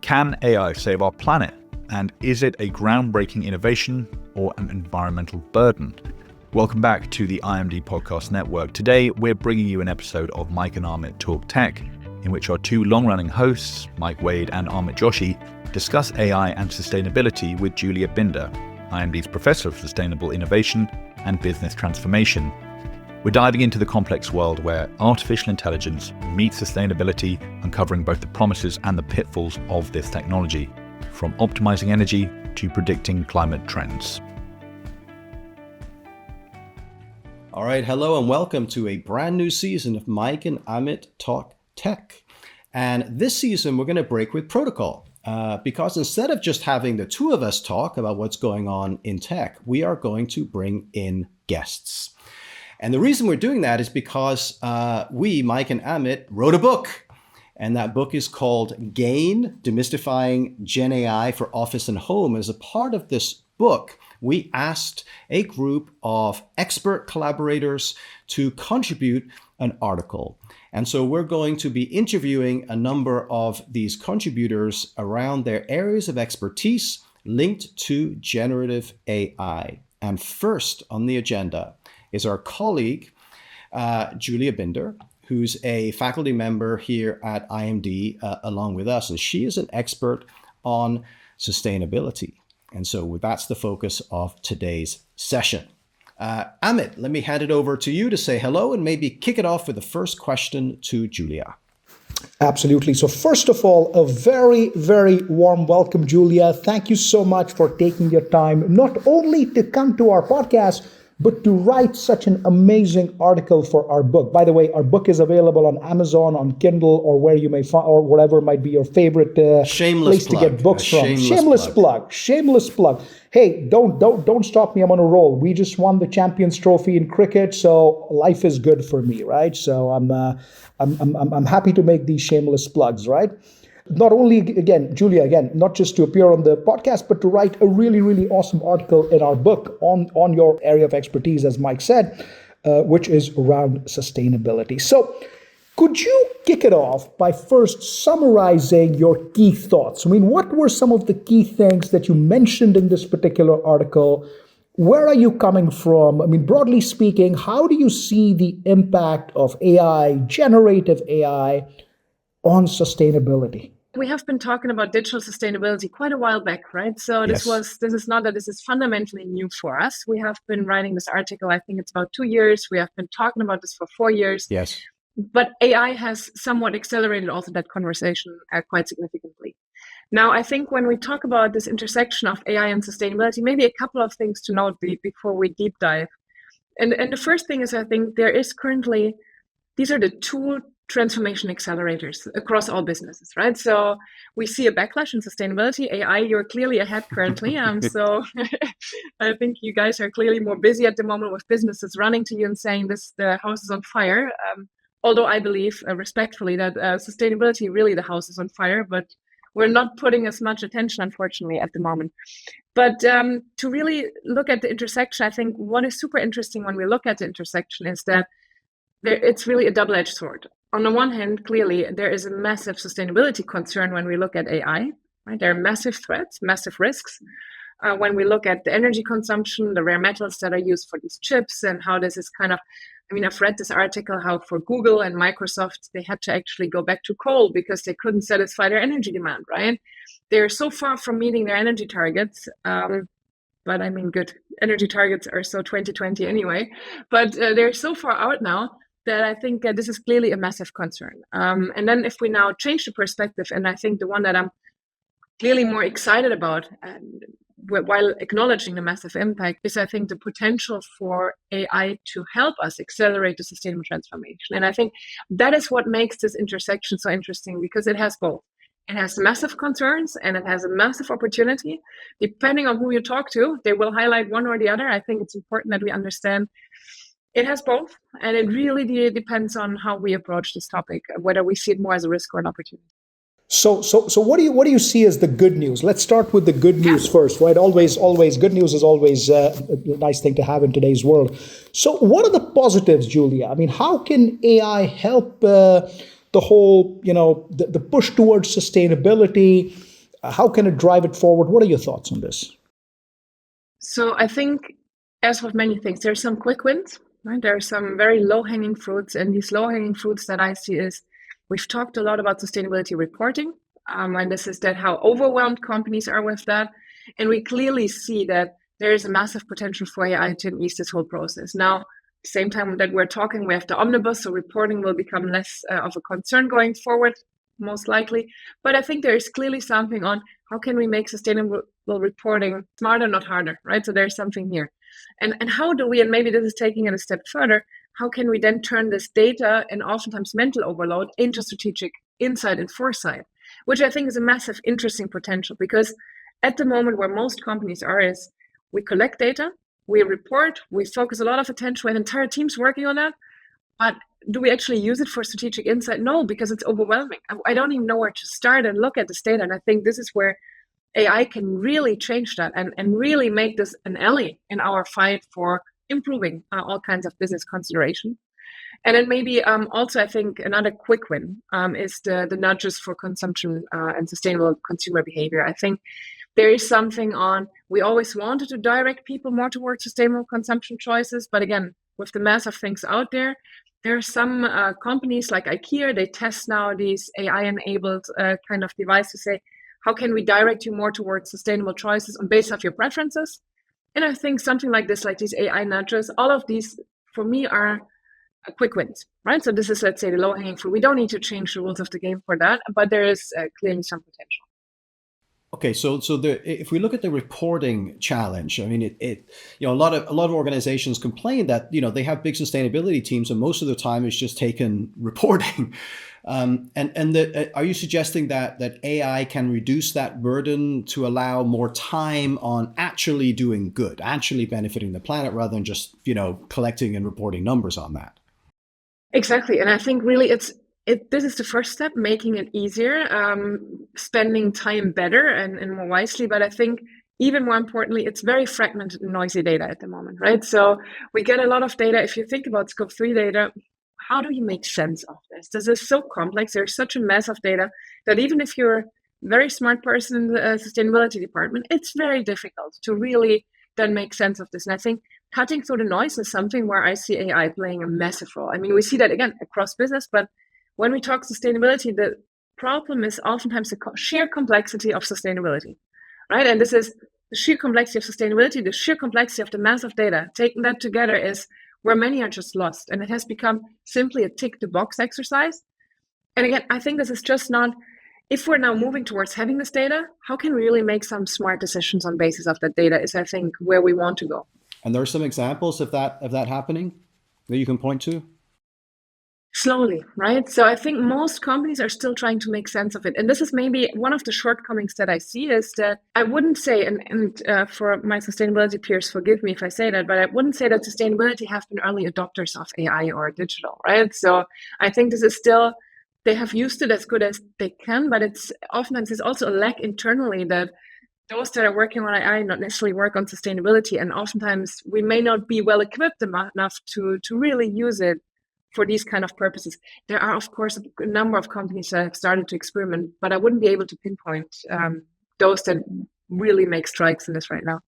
Can AI save our planet? And is it a groundbreaking innovation or an environmental burden? Welcome back to the IMD Podcast Network. Today, we're bringing you an episode of Mike and Amit Talk Tech, in which our two long-running hosts, Mike Wade and Amit Joshi, discuss AI and sustainability with Julia Binder, IMD's Professor of Sustainable Innovation and Business Transformation. We're diving into the complex world where artificial intelligence meets sustainability, uncovering both the promises and the pitfalls of this technology, from optimizing energy to predicting climate trends. All right, hello and welcome to a brand new season of Mike and Amit Talk Tech. And this season, we're going to break with protocol because instead of just having the two of us talk about what's going on in tech, we are going to bring in guests. And the reason we're doing that is because we, Mike and Amit, wrote a book. And that book is called Gain, Demystifying Gen AI for Office and Home. As a part of this book, we asked a group of expert collaborators to contribute an article. And so we're going to be interviewing a number of these contributors around their areas of expertise linked to generative AI. And first on the agenda is our colleague, Julia Binder, who's a faculty member here at IMD along with us. And she is an expert on sustainability. And so that's the focus of today's session. Amit, let me hand it over to you to say hello and maybe kick it off with the first question to Julia. Absolutely. So first of all, a very, very warm welcome, Julia. Thank you so much for taking your time, not only to come to our podcast, but to write such an amazing article for our book. By the way, our book is available on Amazon, on Kindle, or where you may find, or whatever might be your favorite place to get books from. Shameless plug. Hey, don't stop me. I'm on a roll. We just won the Champions Trophy in cricket, so life is good for me, right? So I'm happy to make these shameless plugs, right? Not only, again, Julia, not just to appear on the podcast, but to write a really, really awesome article in our book on your area of expertise, as Mike said, which is around sustainability. So could you kick it off by first summarizing your key thoughts? I mean, what were some of the key things that you mentioned in this particular article? Where are you coming from? I mean, broadly speaking, how do you see the impact of AI, generative AI, on sustainability? We have been talking about digital sustainability quite a while back, right? So this is not that this is fundamentally new for us. We have been writing this article, I think it's about 2 years. We have been talking about this for 4 years. Yes. But AI has somewhat accelerated also that conversation quite significantly. Now, I think when we talk about this intersection of AI and sustainability, maybe a couple of things to note before we deep dive. And the first thing is, I think there is currently, these are the two transformation accelerators across all businesses, right? So we see a backlash in sustainability. AI, you're clearly ahead currently. So I think you guys are clearly more busy at the moment with businesses running to you and saying the house is on fire. Although I believe respectfully that sustainability, really the house is on fire, but we're not putting as much attention, unfortunately, at the moment. But to really look at the intersection, I think what is super interesting when we look at the intersection is that it's really a double-edged sword. On the one hand, clearly, there is a massive sustainability concern when we look at AI, right? There are massive threats, massive risks. When we look at the energy consumption, the rare metals that are used for these chips, and how this is kind of, I mean, I've read this article, how for Google and Microsoft, they had to actually go back to coal because they couldn't satisfy their energy demand, right? They're so far from meeting their energy targets. But I mean, good energy targets are so 2020 anyway, but they're so far out now that I think this is clearly a massive concern. And then if we now change the perspective, and I think the one that I'm clearly more excited about, while acknowledging the massive impact, is I think the potential for AI to help us accelerate the sustainable transformation. And I think that is what makes this intersection so interesting, because it has both. It has massive concerns and it has a massive opportunity. Depending on who you talk to, they will highlight one or the other. I think it's important that we understand it has both, and it really depends on how we approach this topic, whether we see it more as a risk or an opportunity. So what do you see as the good news? Let's start with the good news first, right? Always good news is always a nice thing to have in today's world. So what are the positives, Julia? I mean, how can AI help the whole, the push towards sustainability? How can it drive it forward? What are your thoughts on this? So I think, as with many things, there's some quick wins, right? There are some very low-hanging fruits, and these low-hanging fruits that I see is we've talked a lot about sustainability reporting, and this is that how overwhelmed companies are with that, and we clearly see that there is a massive potential for AI to ease this whole process. Now, same time that we're talking, we have the omnibus, so reporting will become less of a concern going forward, most likely. But I think there is clearly something on how can we make sustainable reporting smarter, not harder, right? So there's something here. And how do we, and maybe this is taking it a step further, how can we then turn this data and oftentimes mental overload into strategic insight and foresight, which I think is a massive, interesting potential, because at the moment where most companies are is we collect data, we report, we focus a lot of attention, we have entire teams working on that, but do we actually use it for strategic insight? No, because it's overwhelming. I don't even know where to start and look at this data. And I think this is where AI can really change that and really make this an ally in our fight for improving all kinds of business consideration. And then maybe also, I think another quick win is the nudges for consumption and sustainable consumer behavior. I think there is something on, we always wanted to direct people more towards sustainable consumption choices. But again, with the mass of things out there, there are some companies like IKEA, they test now these AI-enabled kind of devices to say, how can we direct you more towards sustainable choices on base of your preferences? And I think something like this, like these AI nudges, all of these for me are quick wins, right? So this is, let's say, the low-hanging fruit. We don't need to change the rules of the game for that, but there is clearly some potential. Okay, so if we look at the reporting challenge, I mean, a lot of organizations complain that they have big sustainability teams, and most of the time it's just taken reporting. Are you suggesting that AI can reduce that burden to allow more time on actually doing good, actually benefiting the planet, rather than just collecting and reporting numbers on that? Exactly, and I think really this is the first step, making it easier, spending time better and more wisely. But I think even more importantly, it's very fragmented and noisy data at the moment, right? So we get a lot of data. If you think about Scope 3 data, how do you make sense of this? This is so complex. There's such a mass of data that even if you're a very smart person in the sustainability department, it's very difficult to really then make sense of this. And I think cutting through the noise is something where I see AI playing a massive role. I mean, we see that again across business, but when we talk sustainability, the problem is oftentimes the sheer complexity of sustainability, right? And this is the sheer complexity of sustainability, the sheer complexity of the mass of data. Taking that together is where many are just lost. And it has become simply a tick the box exercise. And again, I think this is just not, if we're now moving towards having this data, how can we really make some smart decisions on basis of that data is, I think, where we want to go. And there are some examples of that happening that you can point to? Slowly, right? So I think most companies are still trying to make sense of it. And this is maybe one of the shortcomings that I see is that I wouldn't say, and for my sustainability peers, forgive me if I say that, but I wouldn't say that sustainability have been early adopters of AI or digital, right? So I think this is still, they have used it as good as they can, but it's oftentimes there's also a lack internally that those that are working on AI not necessarily work on sustainability. And oftentimes we may not be well equipped enough to really use it for these kind of purposes. There are, of course, a number of companies that have started to experiment, but I wouldn't be able to pinpoint those that really make strikes in this right now.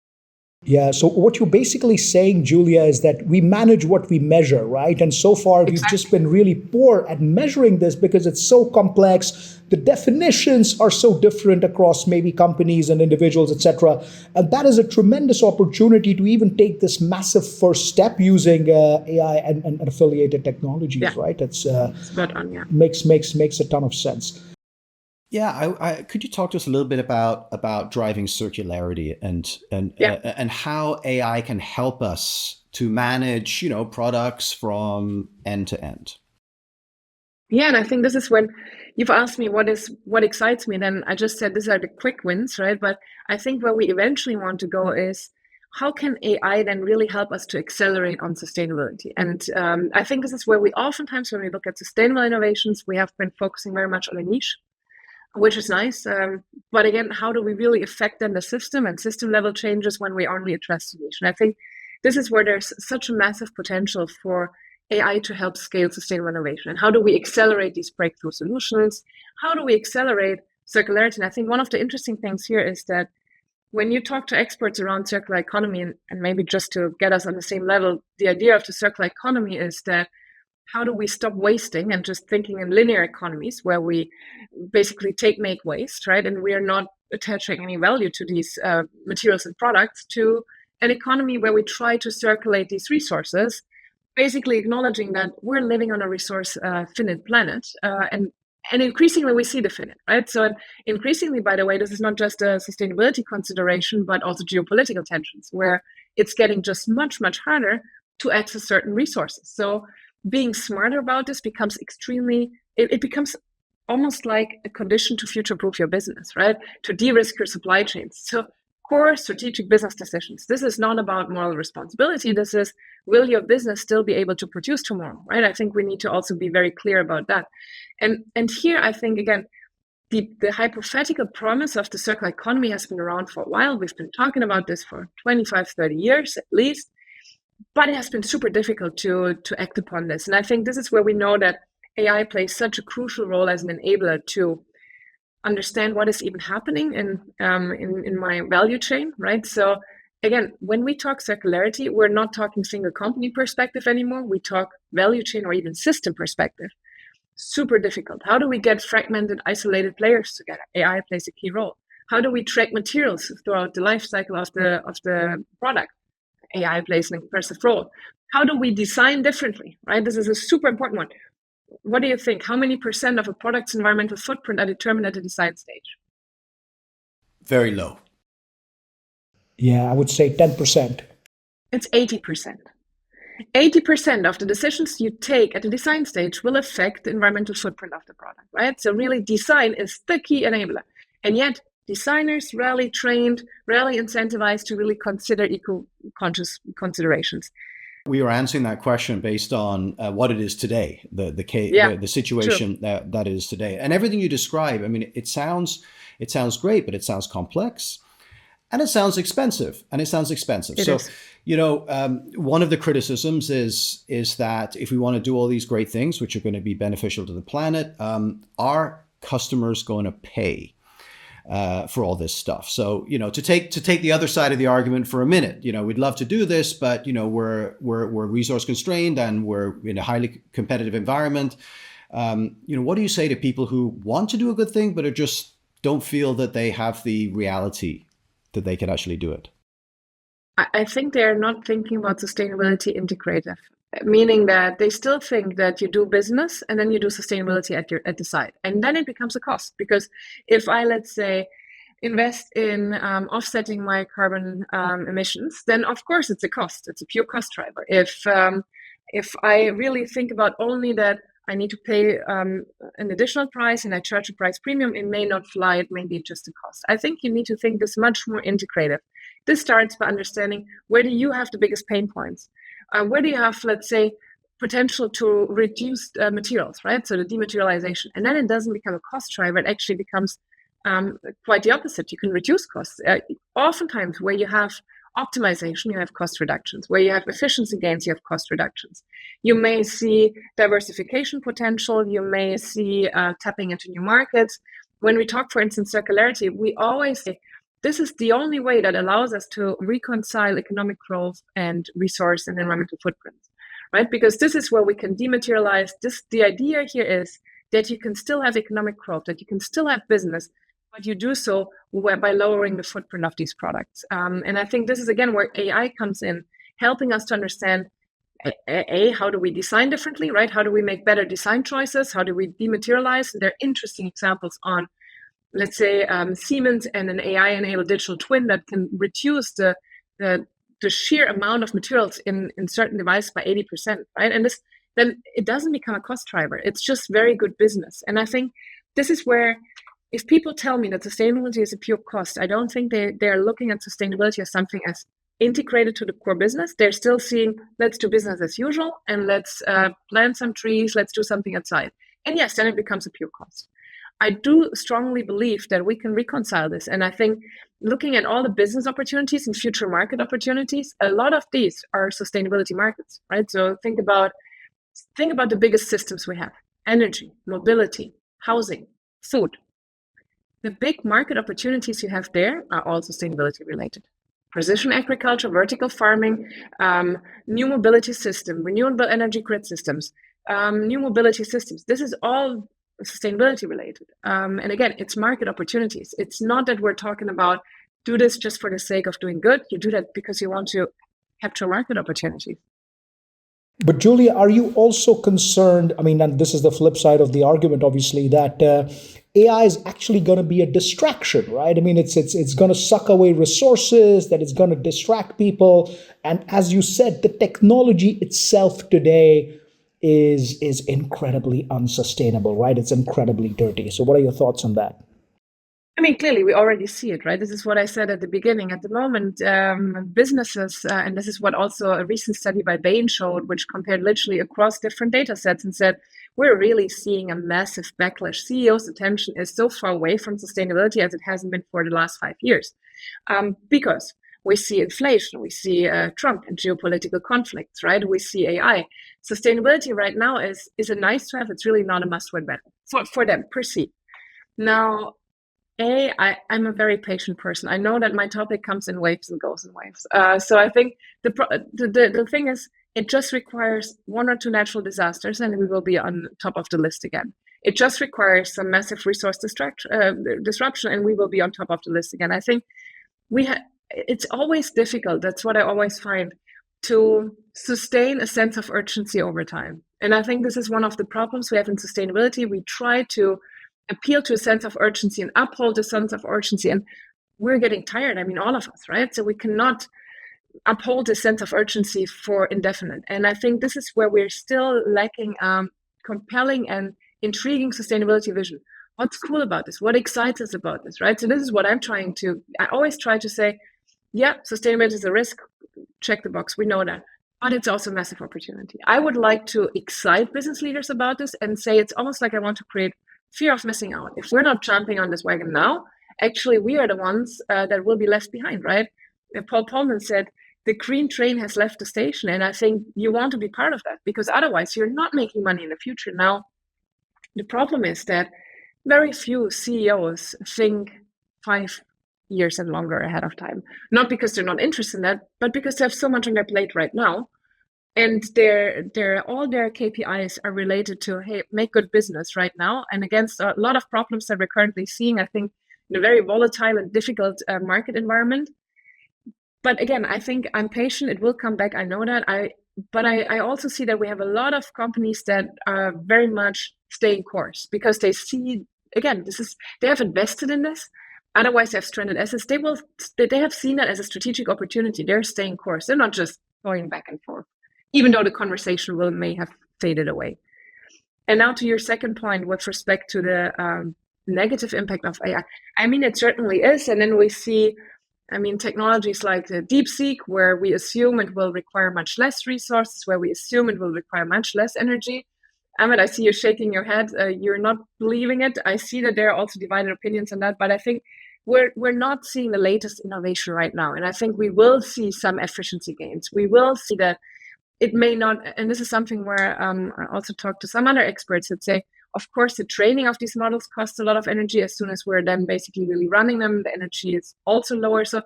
Yeah, so what you're basically saying, Julia, is that we manage what we measure, right? And so far, we've just been really poor at measuring this because it's so complex. The definitions are so different across maybe companies and individuals, etc. And that is a tremendous opportunity to even take this massive first step using AI and affiliated technologies, right? It's spot on, yeah. Makes a ton of sense. Yeah, could you talk to us a little bit about driving circularity and how AI can help us to manage, products from end to end? Yeah, and I think this is when you've asked me what excites me, then I just said these are the quick wins, right? But I think where we eventually want to go is how can AI then really help us to accelerate on sustainability? And I think this is where we oftentimes, when we look at sustainable innovations, we have been focusing very much on a niche, which is nice. But again, how do we really affect then the system and system level changes when we only address the niche? And I think this is where there's such a massive potential for AI to help scale sustainable innovation. And how do we accelerate these breakthrough solutions? How do we accelerate circularity. And I think one of the interesting things here is that when you talk to experts around circular economy, and maybe just to get us on the same level, the idea of the circular economy is that how do we stop wasting and just thinking in linear economies where we basically make waste, right? And we are not attaching any value to these materials and products, to an economy where we try to circulate these resources, basically acknowledging that we're living on a resource finite planet, and increasingly we see the finite, right? So increasingly, by the way, this is not just a sustainability consideration, but also geopolitical tensions, where it's getting just much, much harder to access certain resources. So being smarter about this becomes it becomes almost like a condition to future-proof your business, right? To de-risk your supply chains. So core strategic business decisions. This is not about moral responsibility. This is, will your business still be able to produce tomorrow, right? I think we need to also be very clear about that. And here, I think, again, the hypothetical promise of the circular economy has been around for a while. We've been talking about this for 25, 30 years at least, but it has been super difficult to act upon this. And I think this is where we know that AI plays such a crucial role as an enabler to understand what is even happening in my value chain, right? So again, when we talk circularity, we're not talking single company perspective anymore. We talk value chain or even system perspective. Super difficult. How do we get fragmented, isolated players together? AI plays a key role. How do we track materials throughout the life cycle of the product? AI plays an impressive role. How do we design differently, right? This is a super important one. What do you think? How many % of a product's environmental footprint are determined at the design stage? Very low. Yeah, I would say 10%. It's 80%. 80% of the decisions you take at the design stage will affect the environmental footprint of the product, right? So really design is the key enabler. And yet designers rarely trained, rarely incentivized to really consider eco-conscious considerations. We were answering that question based on what it is today, the situation that is today, and everything you describe. I mean, it sounds great, but it sounds complex, and it sounds expensive, So, one of the criticisms is that if we want to do all these great things, which are going to be beneficial to the planet, are customers going to pay for all this stuff? So, to take the other side of the argument for a minute, we'd love to do this, but we're resource constrained and we're in a highly competitive environment. What do you say to people who want to do a good thing, but just don't feel that they have the reality that they can actually do it? I think they're not thinking about sustainability integrative, meaning that they still think that you do business and then you do sustainability at the side, and then it becomes a cost. Because if I, let's say, invest in offsetting my carbon emissions, then of course it's a cost. It's a pure cost driver. If I really think about only that I need to pay an additional price and I charge a price premium, it may not fly. It may be just a cost. I think you need to think this much more integrative. This starts by understanding, where do you have the biggest pain points? Where do you have, let's say, potential to reduce materials, right? So the dematerialization. And then it doesn't become a cost driver. It actually becomes quite the opposite. You can reduce costs. Oftentimes where you have optimization, you have cost reductions. Where you have efficiency gains, you have cost reductions. You may see diversification potential. You may see tapping into new markets. When we talk, for instance, circularity, we always say, this is the only way that allows us to reconcile economic growth and resource and environmental footprints, right? Because this is where we can dematerialize. The idea here is that you can still have economic growth, that you can still have business, but you do so by lowering the footprint of these products. And I think this is, again, where AI comes in, helping us to understand, how do we design differently, right? How do we make better design choices? How do we dematerialize? There are interesting examples on, let's say, Siemens and an AI-enabled digital twin that can reduce the sheer amount of materials in certain devices by 80%, right? And then it doesn't become a cost driver. It's just very good business. And I think this is where, if people tell me that sustainability is a pure cost, I don't think they're looking at sustainability as something as integrated to the core business. They're still seeing, let's do business as usual and let's plant some trees, let's do something outside. And yes, then it becomes a pure cost. I do strongly believe that we can reconcile this. And I think looking at all the business opportunities and future market opportunities, a lot of these are sustainability markets, right? So think about the biggest systems we have: energy, mobility, housing, food. the big market opportunities you have there are all sustainability related. Precision agriculture, vertical farming, new mobility system, renewable energy grid systems, new mobility systems. This is all sustainability related. And again, it's market opportunities. It's not that we're talking about do this just for the sake of doing good. You do that because you want to capture market opportunities. But Julia, are you also concerned? I mean, and this is the flip side of the argument, obviously, that AI is actually going to be a distraction, right? I mean, it's going to suck away resources, that it's going to distract people. And as you said, the technology itself today is incredibly unsustainable, right? It's incredibly dirty. So what are your thoughts on that? I mean, clearly, we already see it, right? This is what I said at the beginning. At the moment, businesses, and this is what also a recent study by Bain showed, which compared literally across different data sets and said, we're really seeing a massive backlash. CEOs' attention is so far away from sustainability as it hasn't been for the last 5 years. Because we see inflation, we see Trump and geopolitical conflicts, right? We see AI. Sustainability right now is a nice to have. It's really not a must-win battle for them per se. Now, I'm a very patient person. I know that my topic comes in waves and goes in waves. So I think the thing is, it just requires 1 or 2 natural disasters, and we will be on top of the list again. It just requires some massive resource disruption, and we will be on top of the list again. I think it's always difficult. That's what I always find, to sustain a sense of urgency over time. And I think this is one of the problems we have in sustainability. We try to appeal to a sense of urgency and uphold a sense of urgency, and we're getting tired. I mean, all of us, right? So we cannot uphold a sense of urgency for indefinite. And I think this is where we're still lacking compelling and intriguing sustainability vision. What's cool about this? What excites us about this, right? So this is what I always try to say, yeah, sustainability is a risk, check the box, we know that. But it's also a massive opportunity. I would like to excite business leaders about this and say it's almost like I want to create fear of missing out. If we're not jumping on this wagon now, actually we are the ones that will be left behind, right? Paul Polman said, the green train has left the station. And I think you want to be part of that, because otherwise you're not making money in the future. Now, the problem is that very few CEOs think 5 years and longer ahead of time. Not because they're not interested in that, but because they have so much on their plate right now. And all their KPIs are related to, hey, make good business right now. And against a lot of problems that we're currently seeing, I think, in a very volatile and difficult market environment. But again, I think I'm patient. It will come back. I know that. But I also see that we have a lot of companies that are very much staying course, because they see, again, they have invested in this. Otherwise, they have stranded assets. They have seen that as a strategic opportunity. They're staying course. They're not just going back and forth, even though the conversation may have faded away. And now to your second point with respect to the negative impact of AI. I mean, it certainly is. And then we see, technologies like the DeepSeek, where we assume it will require much less resources, where we assume it will require much less energy. Amit, I see you shaking your head. You're not believing it. I see that there are also divided opinions on that, but I think we're not seeing the latest innovation right now. And I think we will see some efficiency gains. We will see that it may not, and this is something where I also talked to some other experts that say, of course, the training of these models costs a lot of energy. As soon as we're then basically really running them, the energy is also lower. So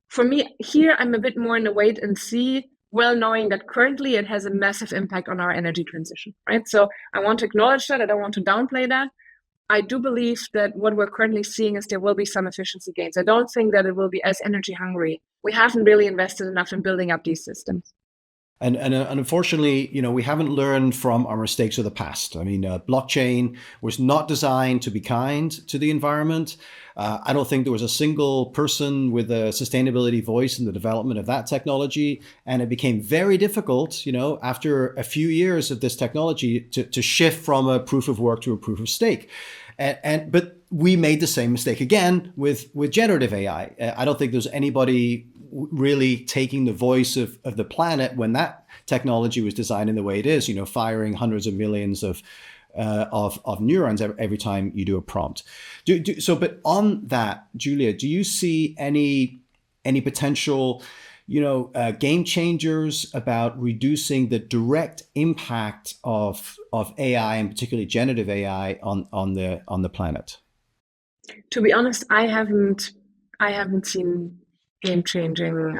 for me, here, I'm a bit more in the wait and see, well knowing that currently it has a massive impact on our energy transition, right? So I want to acknowledge that. I don't want to downplay that. I do believe that what we're currently seeing is there will be some efficiency gains. I don't think that it will be as energy hungry. We haven't really invested enough in building up these systems. And unfortunately, we haven't learned from our mistakes of the past. I mean, blockchain was not designed to be kind to the environment. I don't think there was a single person with a sustainability voice in the development of that technology. And it became very difficult, after a few years of this technology to shift from a proof of work to a proof of stake. But we made the same mistake again with generative AI. I don't think there's anybody really taking the voice of the planet when that technology was designed in the way it is, firing hundreds of millions of neurons every time you do a prompt. But on that, Julia, do you see any potential, game changers about reducing the direct impact of AI, and particularly generative AI, on the planet? To be honest, I haven't seen game-changing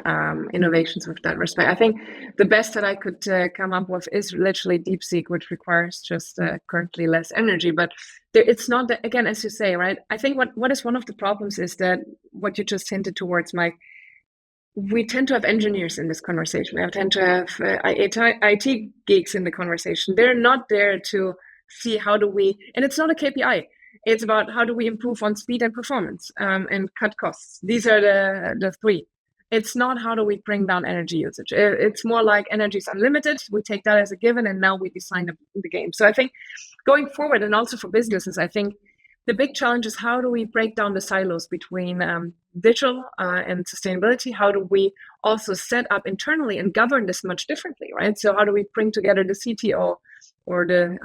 innovations with that respect. I think the best that I could come up with is literally DeepSeek, which requires just currently less energy. But it's not that, again, as you say, right? I think what is one of the problems is that what you just hinted towards, Mike. We tend to have engineers in this conversation. We tend to have IT geeks in the conversation. They're not there to see how do we, and it's not a KPI. It's about how do we improve on speed and performance and cut costs. These are the three. It's not how do we bring down energy usage. It's more like energy is unlimited. We take that as a given, and now we design the game. So I think going forward, and also for businesses, I think the big challenge is how do we break down the silos between digital and sustainability? How do we also set up internally and govern this much differently, right? So how do we bring together the CTO or the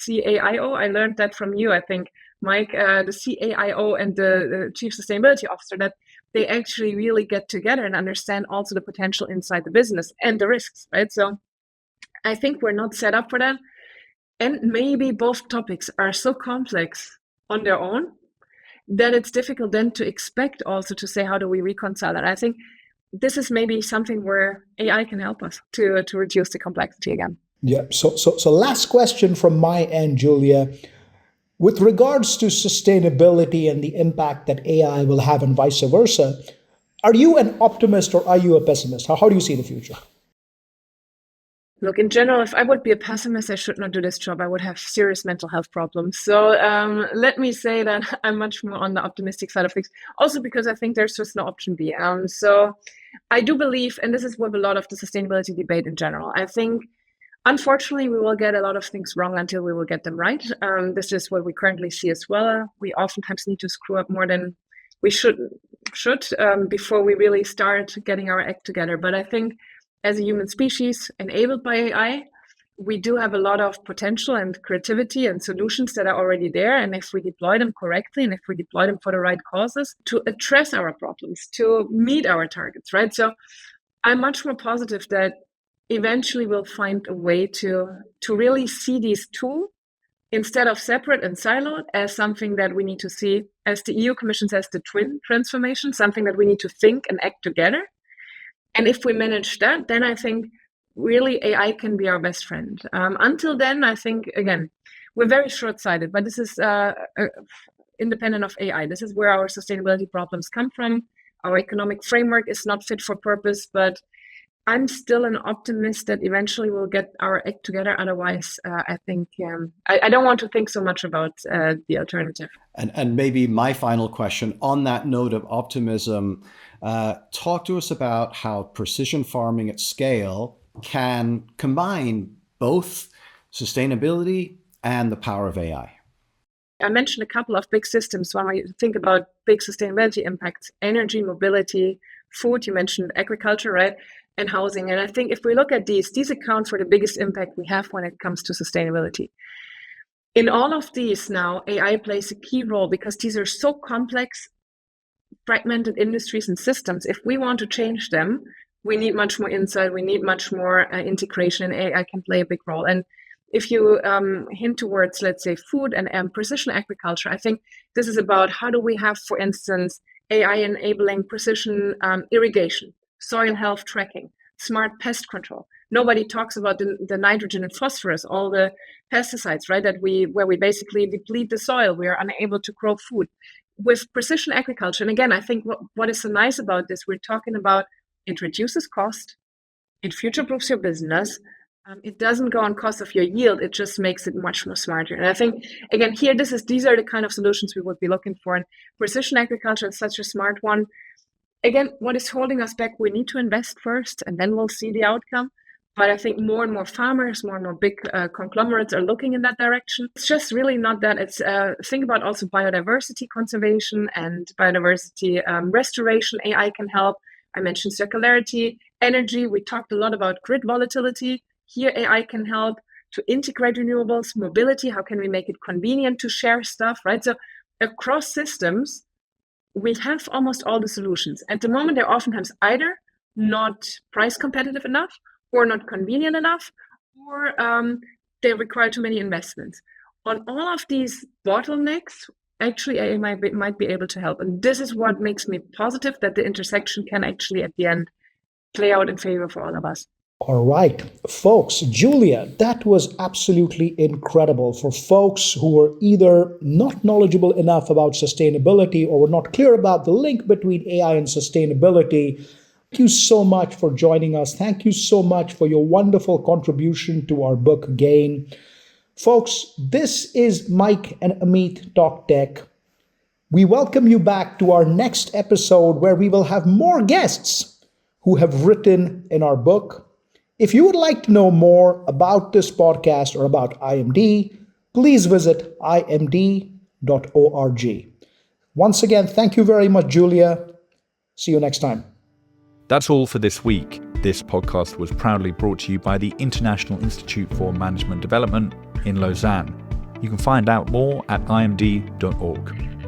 CAIO? I learned that from you, I think, Mike, the CAIO and the Chief Sustainability Officer, that they actually really get together and understand also the potential inside the business and the risks, right? So I think we're not set up for that. And maybe both topics are so complex on their own that it's difficult then to expect also to say, how do we reconcile that? I think this is maybe something where AI can help us to reduce the complexity again. Yeah. So last question from my end, Julia. With regards to sustainability and the impact that AI will have and vice versa, are you an optimist or are you a pessimist? How do you see the future? Look, in general, if I would be a pessimist, I should not do this job. I would have serious mental health problems. So let me say that I'm much more on the optimistic side of things. Also because I think there's just no option B. So I do believe, and this is with a lot of the sustainability debate in general, I think, unfortunately, we will get a lot of things wrong until we will get them right. This is what we currently see as well. We oftentimes need to screw up more than we should before we really start getting our act together. But I think as a human species enabled by AI, we do have a lot of potential and creativity and solutions that are already there. And if we deploy them correctly and if we deploy them for the right causes to address our problems, to meet our targets, right? So I'm much more positive that eventually we'll find a way to really see these two instead of separate and siloed as something that we need to see, as the EU Commission says, the twin transformation, something that we need to think and act together. And if we manage that, then I think really AI can be our best friend. Until then, I think, again, we're very short-sighted, but this is independent of AI. This is where our sustainability problems come from. Our economic framework is not fit for purpose, but I'm still an optimist that eventually we'll get our act together. Otherwise, I think I don't want to think so much about the alternative. And maybe my final question on that note of optimism, talk to us about how precision farming at scale can combine both sustainability and the power of AI. I mentioned a couple of big systems when we think about big sustainability impacts: energy, mobility, food. You mentioned agriculture, right? And housing. And I think if we look at these account for the biggest impact we have when it comes to sustainability. In all of these now, AI plays a key role because these are so complex, fragmented industries and systems. If we want to change them, we need much more insight, we need much more integration, and AI can play a big role. And if you hint towards, let's say, food and precision agriculture, I think this is about how do we have, for instance, AI enabling precision irrigation, soil health tracking, smart pest control. Nobody talks about the nitrogen and phosphorus, all the pesticides, right? Where we basically deplete the soil. We are unable to grow food. With precision agriculture, and again, I think what is so nice about this, we're talking about it reduces cost, it future-proofs your business, it doesn't go on cost of your yield, it just makes it much more smarter. And I think, again, here, these are the kind of solutions we would be looking for. And precision agriculture is such a smart one. Again, what is holding us back? We need to invest first, and then we'll see the outcome. But I think more and more farmers, more and more big conglomerates are looking in that direction. It's just really not that. It's think about also biodiversity conservation and biodiversity restoration. AI can help. I mentioned circularity, energy. We talked a lot about grid volatility. Here, AI can help to integrate renewables, mobility. How can we make it convenient to share stuff, right? So across systems, we have almost all the solutions. At the moment, they're oftentimes either not price competitive enough or not convenient enough, or they require too many investments. On all of these bottlenecks, actually AI might be able to help. And this is what makes me positive that the intersection can actually at the end play out in favor for all of us. All right, folks, Julia, that was absolutely incredible. For folks who were either not knowledgeable enough about sustainability or were not clear about the link between AI and sustainability, thank you so much for joining us. Thank you so much for your wonderful contribution to our book, Gain. Folks, this is Mike and Amit Talk Tech. We welcome you back to our next episode where we will have more guests who have written in our book. If you would like to know more about this podcast or about IMD, please visit imd.org. Once again, thank you very much, Julia. See you next time. That's all for this week. This podcast was proudly brought to you by the International Institute for Management Development in Lausanne. You can find out more at imd.org.